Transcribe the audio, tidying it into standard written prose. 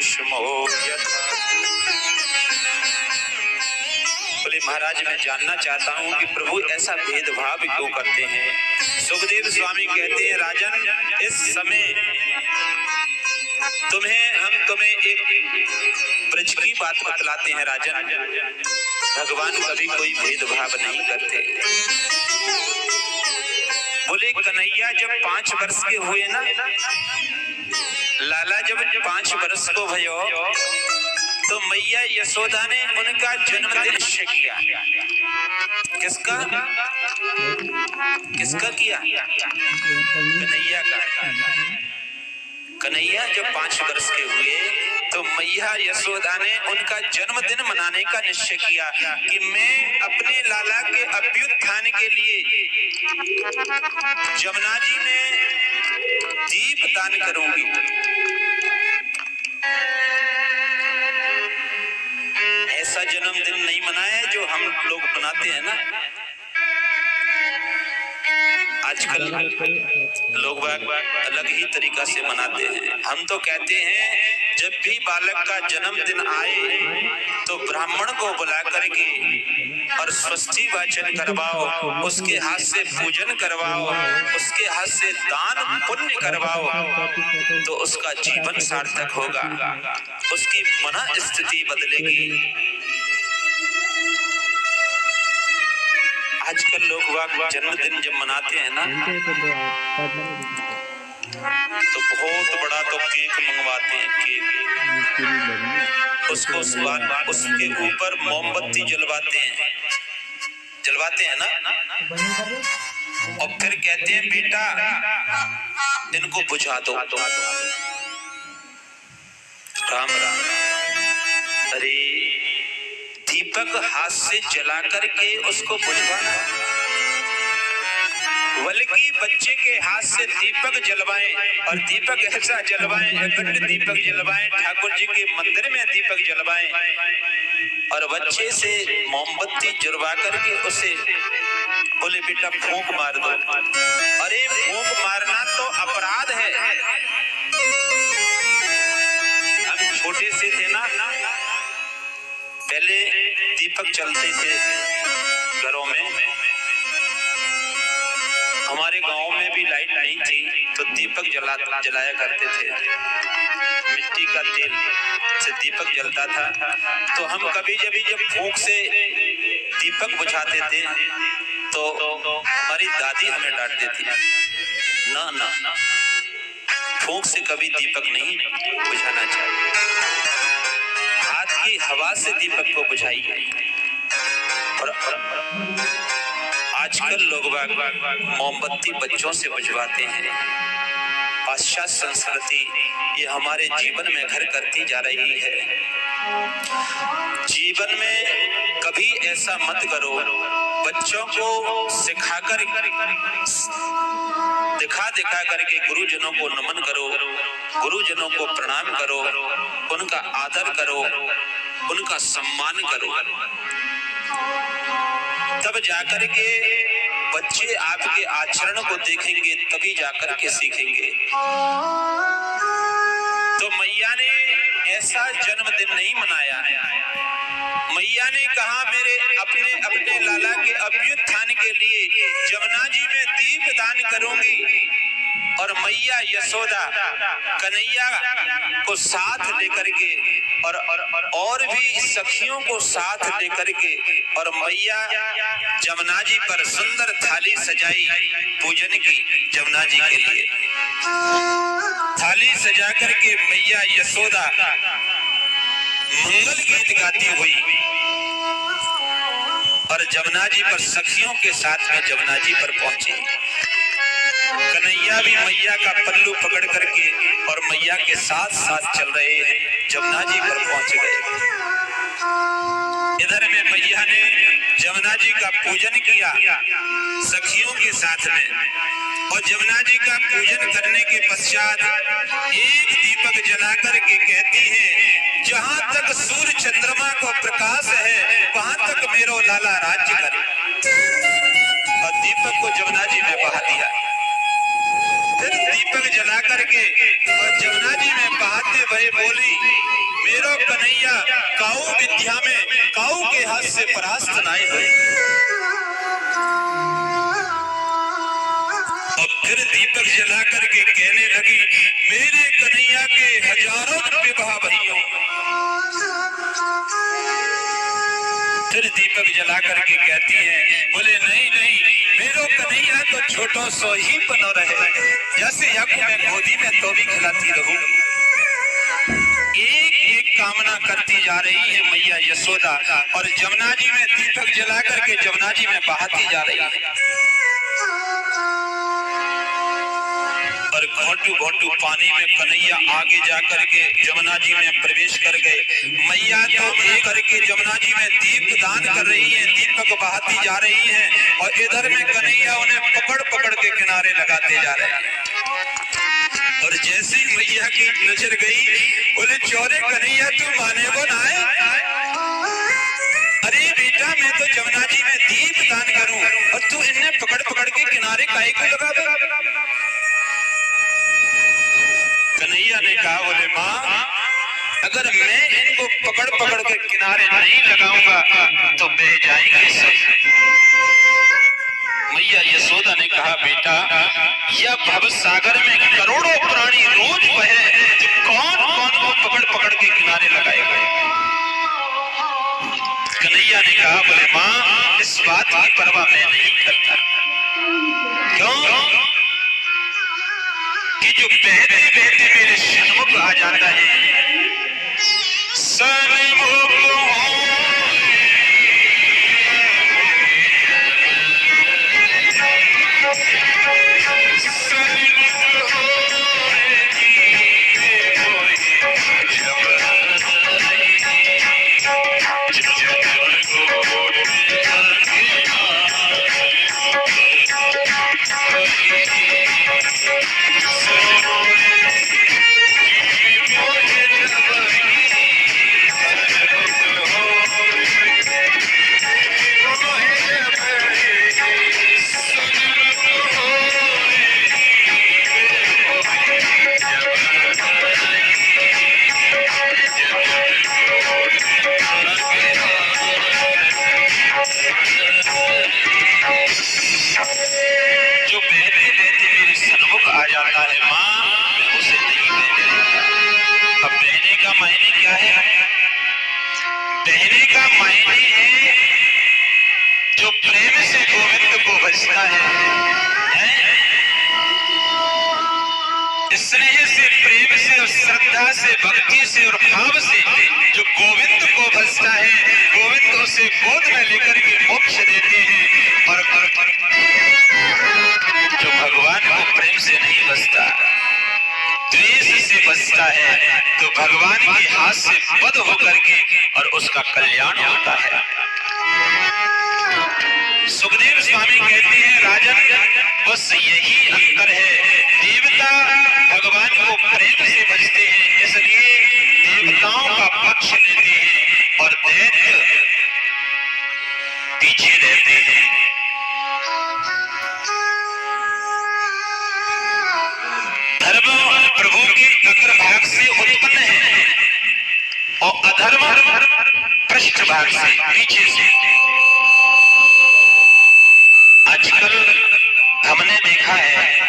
भीष्मो यथा। बोले महाराज मैं जानना चाहता हूँ कि प्रभु ऐसा भेदभाव क्यों करते हैं। सुखदेव स्वामी कहते हैं राजन इस समय हम तुम्हें एक ब्रज की बात बतलाते हैं राजन। भगवान कभी कोई भेदभाव नहीं करते। बोले कन्हैया जब 5 वर्ष के हुए ना, लाला जब 5 वर्ष को भयो तो मैया यशोदा ने उनका जन्मदिन निश्चय किया। किसका किया? कन्हैया का। कन्हैया जब 5 वर्ष के हुए तो मैया यशोदा ने उनका जन्मदिन मनाने का निश्चय किया कि मैं अपने लाला के अभ्युत्थान के लिए जमुना जी में दीप दान करूंगी। ऐसा जन्मदिन नहीं मनाया जो हम लोग मनाते हैं ना। आजकल लोग अलग ही तरीका से मनाते हैं। हम तो कहते हैं जब भी बालक का जन्मदिन आए तो ब्राह्मण को बुला करके और स्वस्ति वाचन करवाओ, उसके हाथ से पूजन करवाओ, उसके हाथ से दान पुण्य करवाओ, तो उसका जीवन सार्थक होगा, उसकी मन स्थिति बदलेगी। आजकल लोग जन्मदिन जब मनाते हैं ना तो बहुत बड़ा तो केक मंगवाते हैं, केक उसको उसके ऊपर मोमबत्ती जलवाते हैं ना, और फिर कहते हैं बेटा इनको बुझा दो। राम राम। अरे दीपक हाथ से जला करके उसको बुझवाना, बल्कि बच्चे के हाथ से दीपक जलवाएं, और दीपक ऐसा जलवाएं, अखंड दीपक जलवाएं, ठाकुर जी के मंदिर में दीपक जलवाएं, और बच्चे से मोमबत्ती जुड़वा करके उसे बोले बेटा फूंक मार दो। अरे फूंक मारना तो अपराध है। हम छोटे से थे ना, पहले दीपक चलते थे घरों में। हमारे गांव में भी लाइट नहीं थी तो दीपक जलाया करते थे। मिट्टी का तेल से दीपक जलता था। तो हम कभी जब फूंक से दीपक बुझाते थे तो हमारी दादी हमें डांटती थी, ना ना फूंक से कभी दीपक नहीं बुझाना चाहिए, हाथ की हवा से दीपक को बुझाइए। और आजकल लोग मोमबत्ती बच्चों से बुझवाते हैं। पाश्चात्य संस्कृति ये हमारे जीवन में घर करती जा रही है। जीवन में कभी ऐसा मत करो। बच्चों को सिखाकर दिखा करके गुरुजनों को नमन करो, गुरुजनों को प्रणाम करो, उनका आदर करो, उनका सम्मान करो, तब जाकर के बच्चे आपके आचरण को देखेंगे, तभी जाकर के सीखेंगे। तो मैया ने ऐसा जन्मदिन नहीं मनाया। मैया ने कहा मेरे अपने लाला के अभ्युत्थान के लिए जमुना जी में दीप दान करूंगी। और मैया यशोदा कन्हैया को साथ लेकर के और भी सखियों को साथ लेकर के और मैया जमुना जी पर सुंदर थाली सजाई पूजन की। जमुना जी के लिए थाली सजा करके मैया यशोदा मंगल गीत गाती हुई और जमुना जी पर सखियों के साथ में जमुना जी पर पहुंची। कन्हैया भी मैया का पल्लू पकड़ करके और मैया के साथ साथ चल रहे हैं, जमुना जी पर पहुंच गए। इधर में मैया ने जमुना जी का पूजन किया सखियों के साथ में, और जमुना जी का पूजन करने के पश्चात एक दीपक जला करके कहती है जहां तक सूर्य चंद्रमा को प्रकाश है वहां तक मेरो लाला राज्य करे। और दीपक को जमुना जी में बहा दिया। फिर दीपक जला करके और जमुना जी में बहाते वही बोली, मेरो कन्हैया काऊ विद्या में काऊ के हाथ से परास्त नाय हुए। और फिर दीपक जला करके कहने लगी, मेरे कन्हैया के हजारों विवाह भइयों। फिर दीपक जला करके कहती है, बोले नहीं नहीं, मेरो कन्हैया तो छोटो सो ही बनो रहे, जैसे यज्ञ में गोदी में तो भी खिलाती रहूं। एक एक कामना करती जा रही है मैया यशोदा, और जमुना जी में दीपक जला करके जमुना जी में बहाती जा रही है। और घोंटू घोंटू पानी में कन्हैया आगे जाकर के जमुना जी में प्रवेश कर गए। मैया तो एक करके जमुना जी में दीप दान कर रही है, दीपक बहाती जा रही है, और इधर में कन्हैया उन्हें पकड़ पकड़ के किनारे लगाते जा रहे हैं। और जैसी मैया की नजर गई, बोले चौरे कन्हैया तू माने को ना है? अरे बेटा मैं तो जमुना जी में दीप दान करूं और तू इन्हें पकड़ पकड़ के किनारे काहे को लगा दे? कन्हैया ने कहा, बोले माँ अगर मैं इनको पकड़ पकड़ के किनारे नहीं लगाऊंगा तो बह जाएंगे सब। मैया यशोदा ने कहा, बेटा यह भव सागर में करोड़ों प्राणी रोज बहे, तो कौन कौन को पकड़ पकड़ के किनारे लगाएगा? कन्हैया ने कहा, बोले माँ इस बात की परवाह मैं नहीं करता। क्यों? कि जो बहते बहते मेरे सन्मुख आ जाता है, सन्मुख स्नेह से, प्रेम से और श्रद्धा से, भक्ति से और भाव से जो गोविंद को भजता है, गोविंद उसे गोद में लेकर के मोक्ष देते हैं। और जो भगवान को प्रेम से नहीं भजता, द्वेष से बचता है, तो भगवान के हाथ से बद होकर के और उसका कल्याण होता है। सुखदेव स्वामी कहते हैं, राजन बस यही अंतर है, देवता भगवान को प्रेम से भजते हैं इसलिए देवताओं का पक्ष लेते हैं, और दैत्य पीछे रहते हैं। धर्म प्रभु के अग्रभाग से उत्पन्न है और अधर्म पृष्ठभाग से, पीछे से। आजकल हमने देखा है